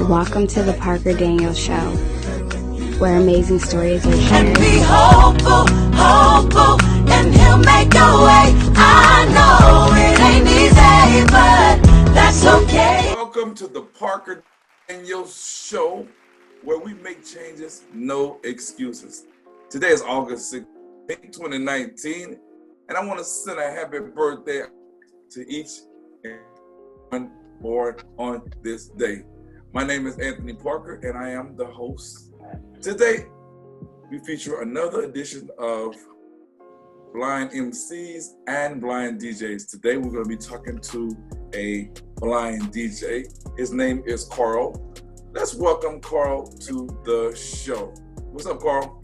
Welcome to the Parker Daniels Show, where amazing stories are shared. And be hopeful, hopeful, and he'll make a way. I know it ain't easy, but that's okay. Welcome to the Parker Daniels Show, where we make changes, no excuses. Today is August 16th, 2019, and I want to send a happy birthday to each and one born on this day. My name is Anthony Parker, and I am the host. Today, we feature another edition of Blind MCs and Blind DJs. Today, we're going to be talking to a blind DJ. His name is Carl. Let's welcome Carl to the show. What's up, Carl?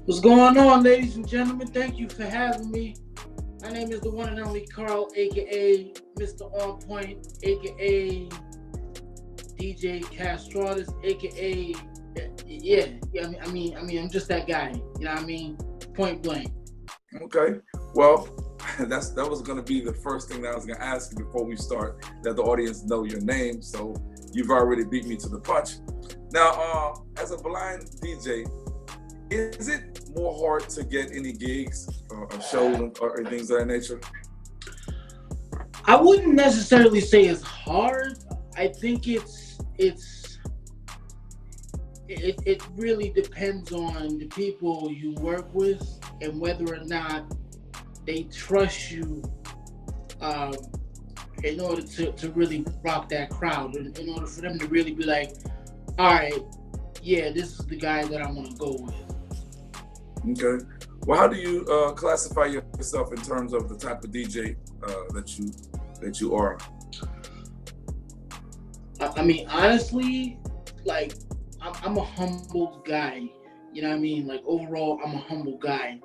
What's going on, ladies and gentlemen? Thank you for having me. My name is the one and only Carl, aka Mr. On Point, aka DJ Castratus, aka I'm just that guy. You know what I mean? Point blank. Okay. Well, that was going to be the first thing that I was going to ask you before we start, that the audience know your name. So you've already beat me to the punch. Now, as a blind DJ, is it more hard to get any gigs or shows or things of that nature? I wouldn't necessarily say it's hard. I think it really depends on the people you work with and whether or not they trust you in order to really rock that crowd, in order for them to really be like, all right, yeah, this is the guy that I want to go with. Okay. Well, how do you classify yourself in terms of the type of DJ that you are? I mean, honestly, like, I'm a humble guy. You know what I mean? Like, overall, I'm a humble guy.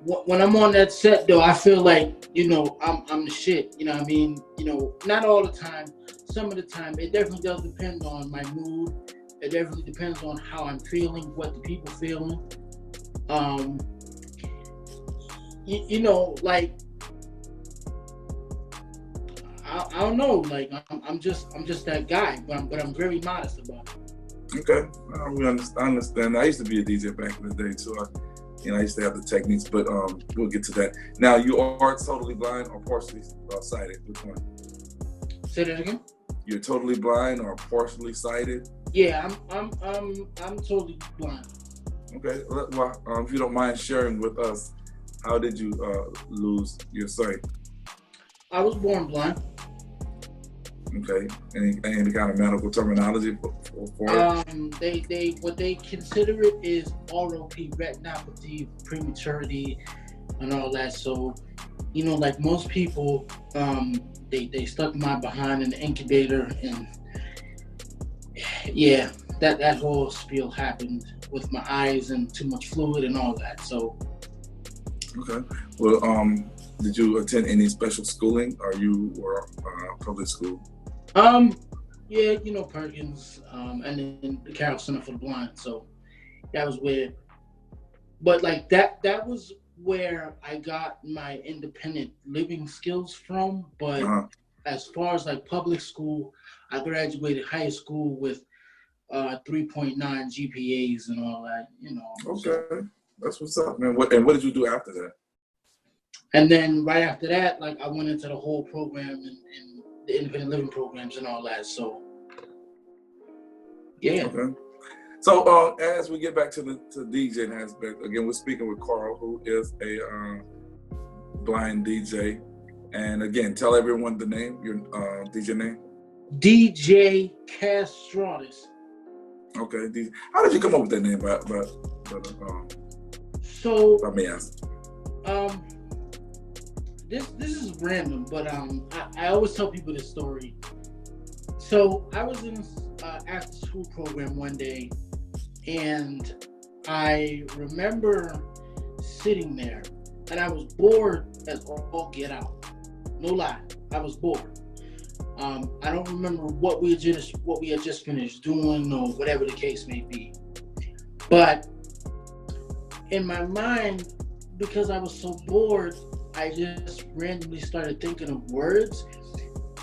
When I'm on that set, though, I feel like, I'm the shit. You know what I mean? Not all the time. Some of the time, it definitely does depend on my mood. It definitely depends on how I'm feeling, what the people feeling. Like, I don't know. Like, I'm just that guy, but I'm very modest about it. Okay, I understand. I used to be a DJ back in the day too. I used to have the techniques, but we'll get to that. Now, you are totally blind or partially sighted? Which one? Say that again. You're totally blind or partially sighted? Yeah, I'm totally blind. Okay. Well, if you don't mind sharing with us, how did you lose your sight? I was born blind. Okay. Any kind of medical terminology for it? They what they consider it is ROP, retinopathy, prematurity, and all that. So, like most people, they stuck my behind in the incubator, and yeah, that whole spiel happened with my eyes and too much fluid and all that. So. Okay. Well, did you attend any special schooling, or you were public school? Yeah, Perkins, and then the Carroll Center for the Blind. So that was weird. But like that was where I got my independent living skills from. But as far as like public school, I graduated high school with 3.9 GPAs and all that, Okay. So. That's what's up, man. What did you do after that? And then right after that, like, I went into the whole program and the independent living programs and all that. So, yeah. Okay. So as we get back to the DJing aspect, again, we're speaking with Carl, who is a blind DJ. And again, tell everyone the name, your DJ name. DJ Castratus. Okay. How did you come up with that name? So, I may ask. This is random, but I always tell people this story. So I was in after school program one day, and I remember sitting there, and I was bored as all get out. No lie, I was bored. I don't remember what we had just finished doing or whatever the case may be, but in my mind, because I was so bored, I just randomly started thinking of words,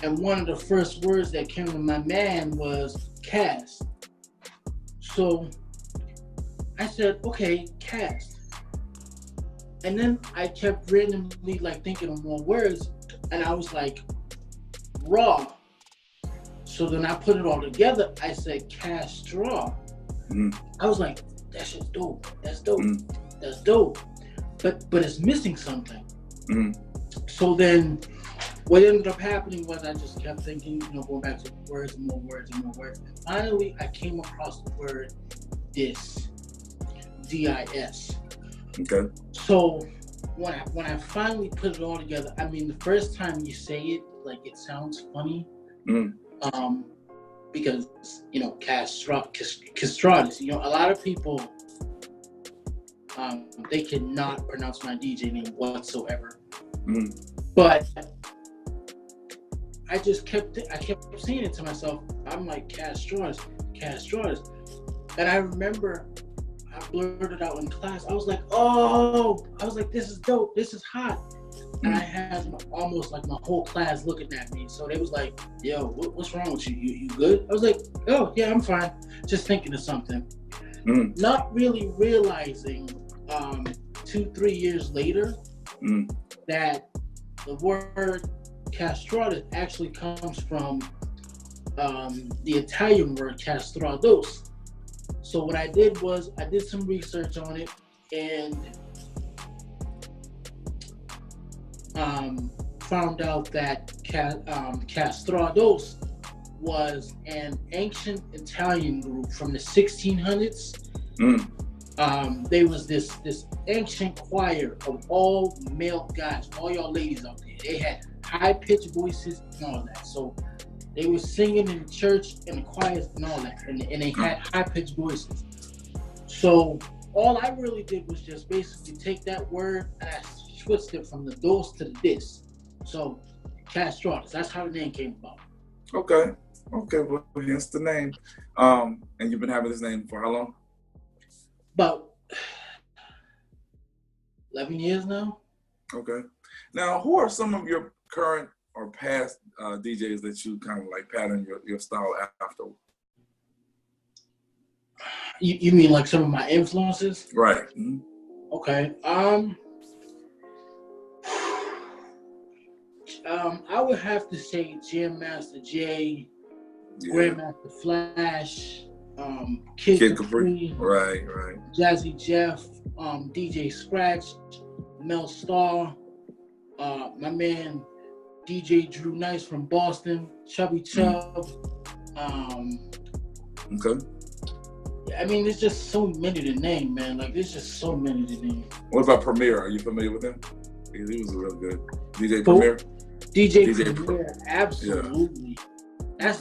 And one of the first words that came to my mind was cast. So I said, okay, cast. And then I kept randomly like thinking of more words, and I was like, raw. So then I put it all together. I said cast straw. I was like, that shit's dope. That's dope. That's dope. But it's missing something. So then what ended up happening was I just kept thinking, going back to words and more words and more words. And finally I came across the word dis. D-I-S. Okay. So when I finally put it all together, I mean, the first time you say it, like, it sounds funny. Because, castratus, a lot of people, they cannot pronounce my DJ name whatsoever. But I kept saying it to myself. I'm like, castratus. And I remember I blurted out in class. I was like, this is dope. This is hot. And I had almost like my whole class looking at me. So they was like, yo, what's wrong with you? You good? I was like, oh, yeah, I'm fine. Just thinking of something. Not really realizing 2-3 years later that the word castratus actually comes from the Italian word castrados. So what I did was I did some research on it and found out that castrados was an ancient Italian group from the 1600s. There was this ancient choir of all male guys, all y'all ladies out there. They had high-pitched voices and all that. So they were singing in the church and the choirs and all that, and they had high-pitched voices. So all I really did was just basically take that word and I switched it from the dos to the dis. So castratus, that's how the name came about. Okay, well, hence the name. And you've been having this name for how long? About 11 years now. Okay. Now, who are some of your current or past DJs that you kind of like pattern your style after? You mean like some of my influences? Right. Okay. I would have to say Jam Master Jay, Grandmaster Flash, Kid Capri, right, Jazzy Jeff, DJ Scratch, Mel Starr, my man DJ Drew Nice from Boston, Chubby Chub. Okay. I mean, there's just so many to name, man. Like, there's just so many to name. What about Premier? Are you familiar with him? He was real good. DJ Premier? DJ Premier, absolutely. Yeah.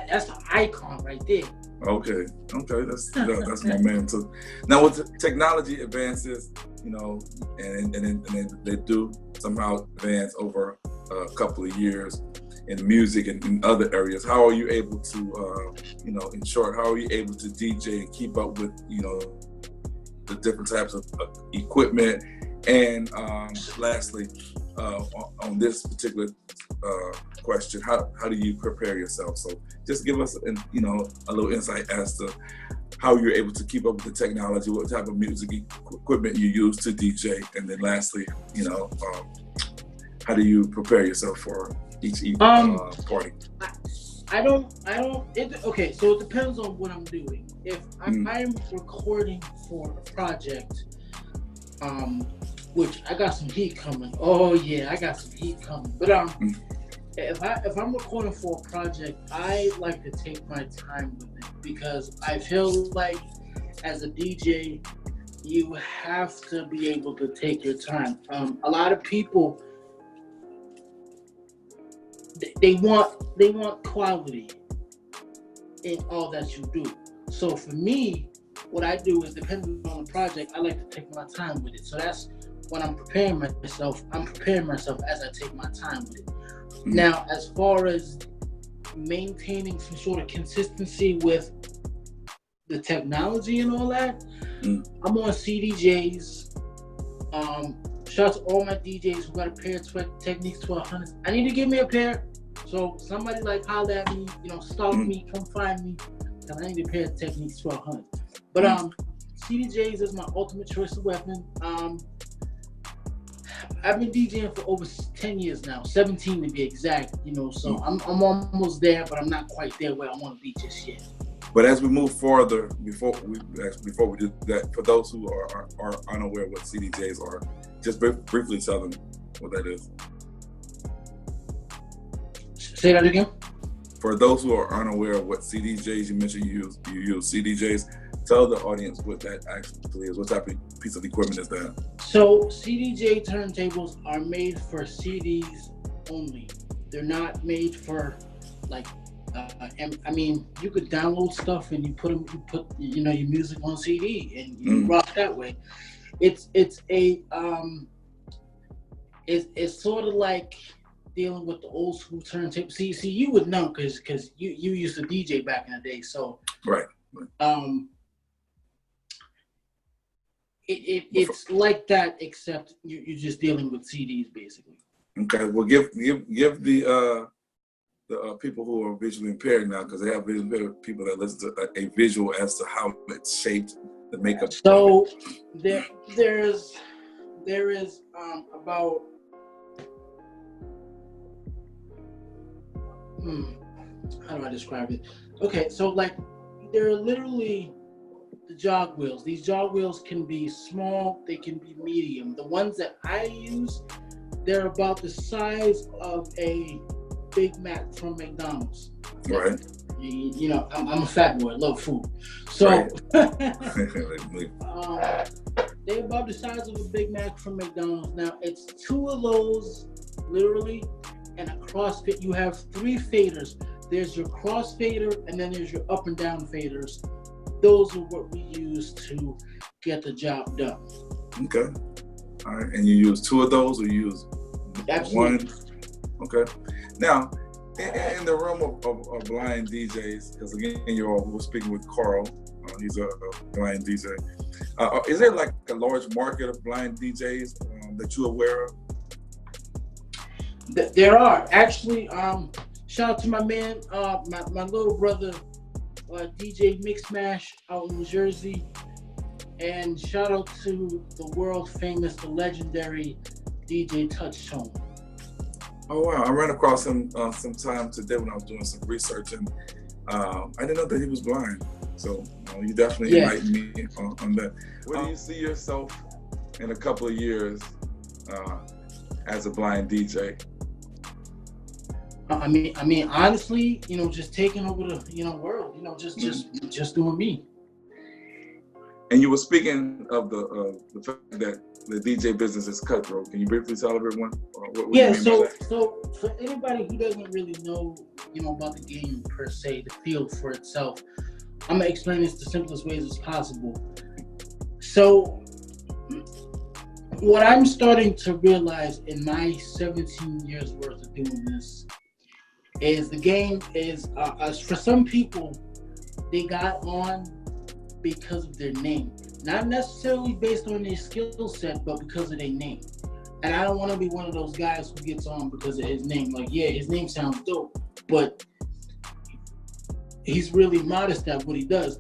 That's an icon right there. Okay, that's my man too. Now with technology advances, and they do somehow advance over a couple of years in music and in other areas. How are you able to, in short, how are you able to DJ and keep up with, the different types of equipment? And lastly, on this particular question, how do you prepare yourself? So just give us, a little insight as to how you're able to keep up with the technology, what type of music equipment you use to DJ, and then lastly, how do you prepare yourself for each party? Okay, so it depends on what I'm doing. If I'm recording for a project, which I got some heat coming. Oh yeah, I got some heat coming. But if I'm recording for a project, I like to take my time with it because I feel like as a DJ, you have to be able to take your time. A lot of people they want quality in all that you do. So for me, what I do is, depending on the project, I like to take my time with it. So that's when I'm preparing myself as I take my time with it. Now, as far as maintaining some sort of consistency with the technology and all that, I'm on CDJs. shout out to all my DJs who got a pair of Techniques 1200s. I need to give me a pair. So somebody like holler at me, stalk me, come find me. Cause I need a pair of Techniques 1200. But CDJs is my ultimate choice of weapon. I've been DJing for over 10 years now, 17 to be exact. So I'm almost there, but I'm not quite there where I want to be just yet. But as we move further, before we do that, for those who are unaware what CDJs are, just briefly tell them what that is. Say that again. For those who are unaware of what CDJs, you mentioned you use CDJs. Tell the audience what that actually is. What type of piece of equipment is that? So CDJ turntables are made for CDs only. They're not made for you could download stuff and you put your music on CD and you rock that way. It's sort of like dealing with the old school turntable. See, you would know because you used to DJ back in the day. So right. It's like that, except you're just dealing with CDs basically. Okay, well, give the people who are visually impaired now, because they have visually impaired people that listen to a visual as to how it's shaped, the makeup. So there is about how do I describe it? Okay, so there are literally the jog wheels. These jog wheels can be small, they can be medium. The ones that I use, they're about the size of a Big Mac from McDonald's. Right. I'm a fat boy, love food. So right. they're about the size of a Big Mac from McDonald's. Now it's two of those, literally, and a crossfit. You have three faders. There's your crossfader, and then there's your up and down faders. Those are what we use to get the job done. Okay. All right. And you use two of those, or you use Absolutely. one? Okay. Now, in the realm of blind DJs, because again, we're speaking with Carl. He's a blind DJ. Is there like a large market of blind DJs that you're aware of? There are actually. Shout out to my man, my little brother, DJ Mix Mash out in Jersey, and shout out to the world famous, the legendary DJ Touchtone. Oh wow! I ran across him sometime today when I was doing some research, and I didn't know that he was blind. So you definitely enlightened me on that. Where do you see yourself in a couple of years as a blind DJ? I mean, honestly, just taking over the world, just doing me. And you were speaking of the fact that the DJ business is cutthroat. Can you briefly tell everyone what you mean by that? So for anybody who doesn't really know, about the game per se, the field for itself, I'm gonna explain this the simplest ways as possible. So what I'm starting to realize in my 17 years worth of doing this is the game is, for some people, they got on because of their name. Not necessarily based on their skill set, but because of their name. And I don't want to be one of those guys who gets on because of his name. Like, yeah, his name sounds dope, but he's really modest at what he does.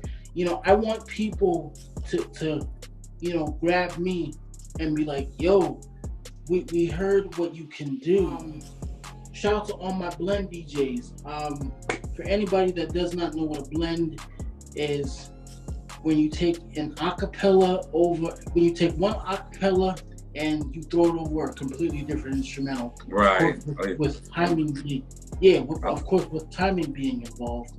I want people to grab me and be like, yo, we heard what you can do. Shout out to all my blend DJs. For anybody that does not know what a blend is, when you take an acapella when you take one acapella and you throw it over a completely different instrumental. Right. With timing of course, with timing being involved.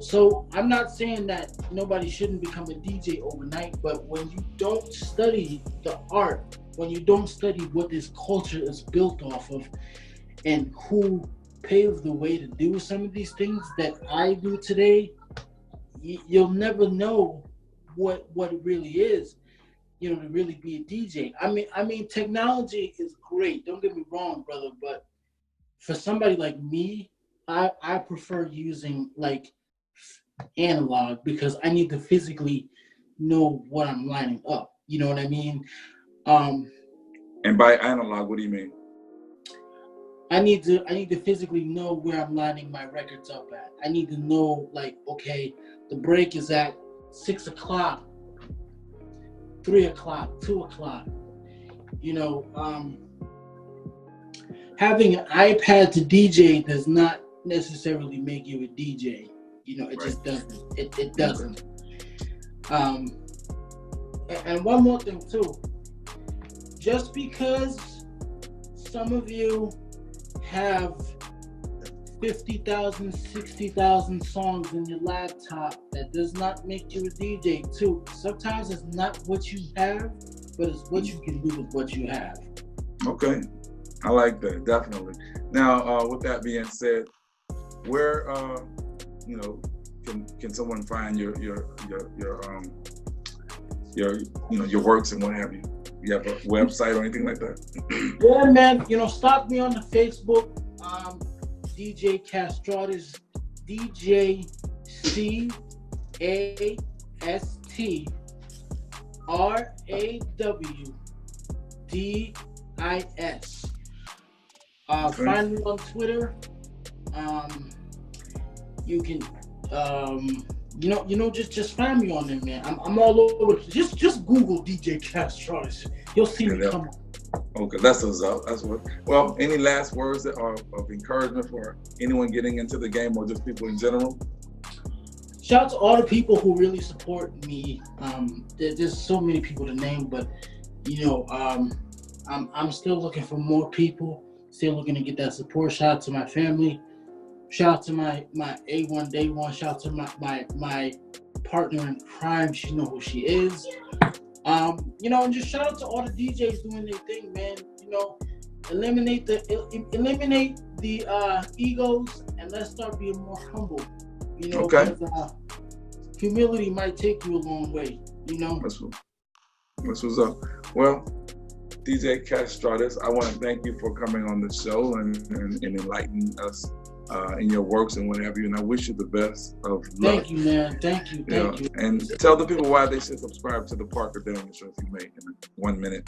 So I'm not saying that nobody shouldn't become a DJ overnight, but when you don't study the art, when you don't study what this culture is built off of and who paved the way to do some of these things that I do today, you'll never know what it really is, to really be a DJ. I mean, technology is great. Don't get me wrong, brother, but for somebody like me, I prefer using analog because I need to physically know what I'm lining up. You know what I mean? Um, And by analog, what do you mean? I need to physically know where I'm lining my records up at. I need to know, like, okay, the break is at 6 o'clock, 3 o'clock, 2 o'clock. You know, having an iPad to DJ does not necessarily make you a DJ. You know, it just doesn't. It doesn't. And one more thing too. Just because some of you have 50,000, 60,000 songs in your laptop, that does not make you a DJ too. Sometimes it's not what you have, but it's what you can do with what you have. Okay, I like that, definitely. Now, with that being said, where can someone find your works and what have you? You have a website or anything like that? Yeah, man. You know, stalk me on the Facebook. DJ Castratus, DJCASTRAWDIS. Find me on Twitter. You can, just find me on there, man. I'm all over. Just Google DJ Castratus. You'll see me come up. Okay, that's what's up. That's what. Well, any last words that are of encouragement for anyone getting into the game or just people in general? Shout out to all the people who really support me. There's so many people to name, but I'm still looking for more people. Still looking to get that support. Shout out to my family. Shout out to my A1 Day One. Shout out to my partner in crime. She know who she is. And just shout out to all the DJs doing their thing, man. Eliminate the egos and let's start being more humble. Okay. Because, humility might take you a long way. That's what's up. Well, DJ Castratus, I want to thank you for coming on the show and enlightening us in your works and what have you. And I wish you the best of luck. Thank you, man. Thank you. And tell the people why they should subscribe to the Parker Daniel Show, if you may, in 1 minute.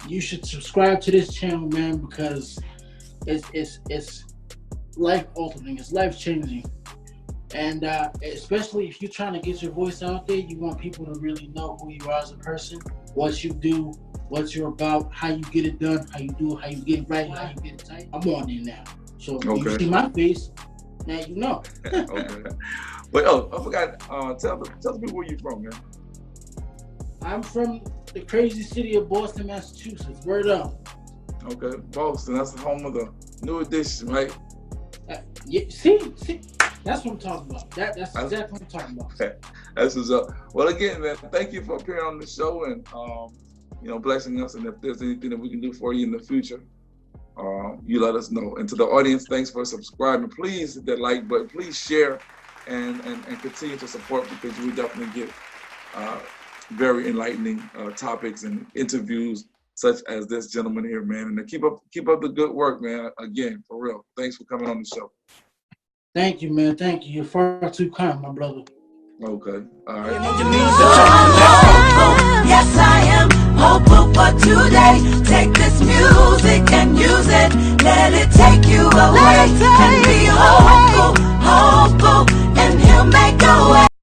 You should subscribe to this channel, man, because it's life altering. It's life changing. And especially if you're trying to get your voice out there, you want people to really know who you are as a person, what you do, what you're about, how you get it done, how you do it, how you get it right, how you get it tight. I'm on there now. So if you see my face, now you know. Okay. But I forgot, tell the people where you're from, man. I'm from the crazy city of Boston, Massachusetts. Word up. Okay, Boston, that's the home of the New Edition, right? Yeah, see, that's what I'm talking about. That's exactly what I'm talking about. That's what's up. Well, again, man, thank you for appearing on the show and blessing us. And if there's anything that we can do for you in the future, you let us know. And to the audience, thanks for subscribing. Please hit that like button. Please share and continue to support, because we definitely get very enlightening topics and interviews such as this gentleman here, man. And keep up the good work, man. Again, for real. Thanks for coming on the show. Thank you, man. Thank you. You're far too kind, my brother. Okay. All right. Yes, I am hopeful for today. Take this music and use it. Let it take you away.